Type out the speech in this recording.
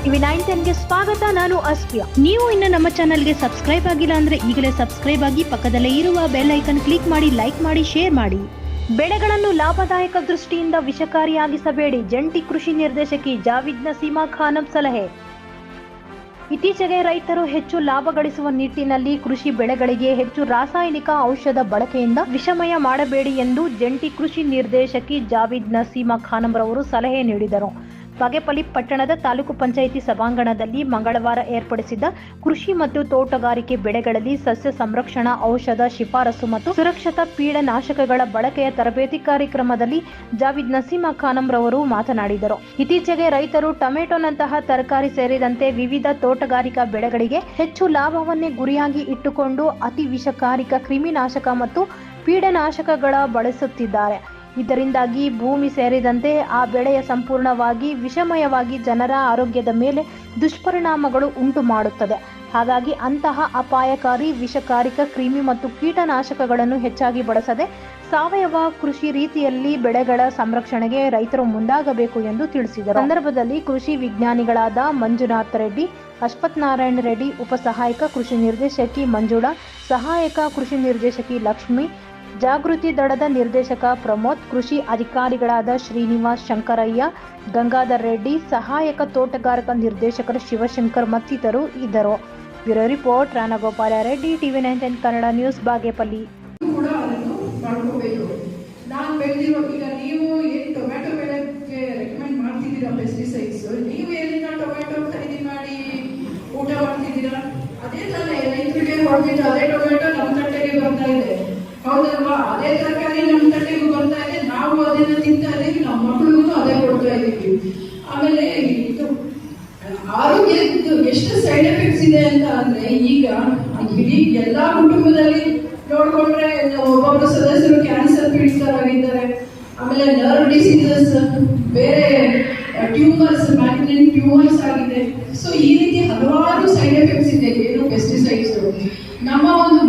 TV910ಗೆ ಸ್ವಾಗತ. ನಾನು ಅಸ್ಫಿಯಾ. ನೀವು ಇನ್ನು ನಮ್ಮ ಚಾನೆಲ್ಗೆ ಸಬ್ಸ್ಕ್ರೈಬ್ ಆಗಿಲ್ಲ ಅಂದ್ರೆ ಈಗಲೇ ಸಬ್ಸ್ಕ್ರೈಬ್ ಆಗಿ ಪಕ್ಕದಲ್ಲೇ ಇರುವ ಬೆಲ್ ಐಕನ್ ಕ್ಲಿಕ್ ಮಾಡಿ, ಲೈಕ್ ಮಾಡಿ, ಶೇರ್ ಮಾಡಿ. ಬೆಳೆಗಳನ್ನು ಲಾಭದಾಯಕ ದೃಷ್ಟಿಯಿಂದ ವಿಷಕಾರಿಯಾಗಿಸಬೇಡಿ. ಜಂಟಿ ಕೃಷಿ ನಿರ್ದೇಶಕಿ ಜಾವಿದ್ ನಸೀಮಾ ಖಾನಂ ಸಲಹೆ. ಇತ್ತೀಚೆಗೆ ರೈತರು ಹೆಚ್ಚು ಲಾಭ ಗಳಿಸುವ ನಿಟ್ಟಿನಲ್ಲಿ ಕೃಷಿ ಬೆಳೆಗಳಿಗೆ ಹೆಚ್ಚು ರಾಸಾಯನಿಕ ಔಷಧ ಬಳಕೆಯಿಂದ ವಿಷಮಯ ಮಾಡಬೇಡಿ ಎಂದು ಜಂಟಿ ಕೃಷಿ ನಿರ್ದೇಶಕಿ ಜಾವಿದ್ ನಸೀಮಾ ಖಾನಂ ರವರು ಸಲಹೆ ನೀಡಿದರು. ಬಾಗೇಪಲ್ಲಿ ಪಟ್ಟಣದ ತಾಲೂಕು ಪಂಚಾಯಿತಿ ಸಭಾಂಗಣದಲ್ಲಿ ಮಂಗಳವಾರ ಏರ್ಪಡಿಸಿದ್ದ ಕೃಷಿ ಮತ್ತು ತೋಟಗಾರಿಕೆ ಬೆಳೆಗಳಲ್ಲಿ ಸಸ್ಯ ಸಂರಕ್ಷಣಾ ಔಷಧ ಶಿಫಾರಸು ಮತ್ತು ಸುರಕ್ಷತಾ ಪೀಡನಾಶಕಗಳ ಬಳಕೆಯ ತರಬೇತಿ ಕಾರ್ಯಕ್ರಮದಲ್ಲಿ ಜಾವಿದ್ ನಸೀಮಾ ಖಾನಂ ರವರು ಮಾತನಾಡಿದರು. ಇತ್ತೀಚೆಗೆ ರೈತರು ಟೊಮೆಟೊನಂತಹ ತರಕಾರಿ ಸೇರಿದಂತೆ ವಿವಿಧ ತೋಟಗಾರಿಕಾ ಬೆಳೆಗಳಿಗೆ ಹೆಚ್ಚು ಲಾಭವನ್ನೇ ಗುರಿಯಾಗಿ ಇಟ್ಟುಕೊಂಡು ಅತಿ ವಿಷಕಾರಿಕ ಕ್ರಿಮಿನಾಶಕ ಮತ್ತು ಪೀಡನಾಶಕಗಳ ಬಳಸುತ್ತಿದ್ದಾರೆ. ಇದರಿಂದಾಗಿ ಭೂಮಿ ಸೇರಿದಂತೆ ಆ ಬೆಳೆಯ ಸಂಪೂರ್ಣವಾಗಿ ವಿಷಮಯವಾಗಿ ಜನರ ಆರೋಗ್ಯದ ಮೇಲೆ ದುಷ್ಪರಿಣಾಮಗಳು ಉಂಟು ಮಾಡುತ್ತದೆ. ಹಾಗಾಗಿ ಅಂತಹ ಅಪಾಯಕಾರಿ ವಿಷಕಾರಿಕ ಕ್ರಿಮಿ ಮತ್ತು ಕೀಟನಾಶಕಗಳನ್ನು ಹೆಚ್ಚಾಗಿ ಬಳಸದೆ ಸಾವಯವ ಕೃಷಿ ರೀತಿಯಲ್ಲಿ ಬೆಳೆಗಳ ಸಂರಕ್ಷಣೆಗೆ ರೈತರು ಮುಂದಾಗಬೇಕು ಎಂದು ತಿಳಿಸಿದರು. ಸಂದರ್ಭದಲ್ಲಿ ಕೃಷಿ ವಿಜ್ಞಾನಿಗಳಾದ ಮಂಜುನಾಥ್ ರೆಡ್ಡಿ, ಅಶ್ವಥ್ ನಾರಾಯಣ ರೆಡ್ಡಿ, ಉಪಸಹಾಯಕ ಕೃಷಿ ನಿರ್ದೇಶಕಿ ಮಂಜುಳಾ, ಸಹಾಯಕ ಕೃಷಿ ನಿರ್ದೇಶಕಿ ಲಕ್ಷ್ಮಿ, ಜಾಗೃತಿ ದಳದ ನಿರ್ದೇಶಕ ಪ್ರಮೋದ್, ಕೃಷಿ ಅಧಿಕಾರಿಗಳಾದ ಶ್ರೀನಿವಾಸ್, ಶಂಕರಯ್ಯ, ಗಂಗಾಧರ್ ರೆಡ್ಡಿ, ಸಹಾಯಕ ತೋಟಗಾರಿಕಾ ನಿರ್ದೇಶಕರು ಶಿವಶಂಕರ್ ಮತ್ತಿತರರು ಇದ್ದರು. Bureau report Ranagopala Reddy, TV910 Kannada news, Bagepalli. ನಾನು ಬೆಳೆದಿರೋ ಈಗ ನೀವು ಏನು ಟೊಮ್ಯಾಟೊ ಬೆಳೆಗೆ ರೆಕಮೆಂಡ್ ಮಾಡ್ತಿದ್ದೀರಾ ಪೆಸ್ಟಿಸೈಡ್ಸ್, ನೀವು ಎಲ್ಲಿಂದ ಟೊಮ್ಯಾಟೊ ಖರೀದಿ ಮಾಡಿ ಊಟ ಮಾಡ್ತಿದ್ದೀರಾ? ಅದೇ ತಾನೇ ರೈತರಿಗೆ ಹೊಡೆದಿದ್ದು ಅದೇ ಟೊಮ್ಯಾಟೊ ನಮ್ಮ ತಟ್ಟೆಗೆ ಬರ್ತಾ ಇದೆ, ಹೌದಲ್ವಾ? ಅದೇ ತರಕಾರಿ ನಮ್ಮ ತಟ್ಟೆಗೂ ಬರ್ತಾ ಇದೆ, ನಾವು ಅದನ್ನ ತಿಂತಾ ಇದೀವಿ, ನಮ್ಮ ಮಕ್ಕಳಿಗೂ ಅದೇ ಕೊಡ್ತಾ ಇದೀವಿ. ಆಮೇಲೆ ಇದು ಆರೋಗ್ಯದ್ದು ಎಷ್ಟು ಸೈಡ್ ಎಫೆಕ್ಟ್ಸ್ ಇದೆ ಅಂತ ಅಂದ್ರೆ ಈಗ ಇಡೀ ಎಲ್ಲಾ ಕುಟುಂಬದಲ್ಲಿ ನೋಡ್ಕೊಂಡ್ರೆ ಒಬ್ಬೊಬ್ಬರು ಸದಸ್ಯರು ಕ್ಯಾನ್ಸರ್ ಪೀಡಿತರಾಗಿದ್ದಾರೆ, ಆಮೇಲೆ ನರ್ವ್ ಡಿಸೀಸಸ್, ಬೇರೆ ಟ್ಯೂಮರ್ಸ್, ಮ್ಯಾಗ್ನೆಟ್ ಟ್ಯೂಮರ್ಸ್ ಆಗಿದೆ. ಸೊ ಈ ರೀತಿ ಹಲವಾರು ಸೈಡ್ ಎಫೆಕ್ಟ್ಸ್ ಇದೆ ಏನು ಪೆಸ್ಟಿಸೈಡ್ಸ್. ನಮ್ಮ ಒಂದು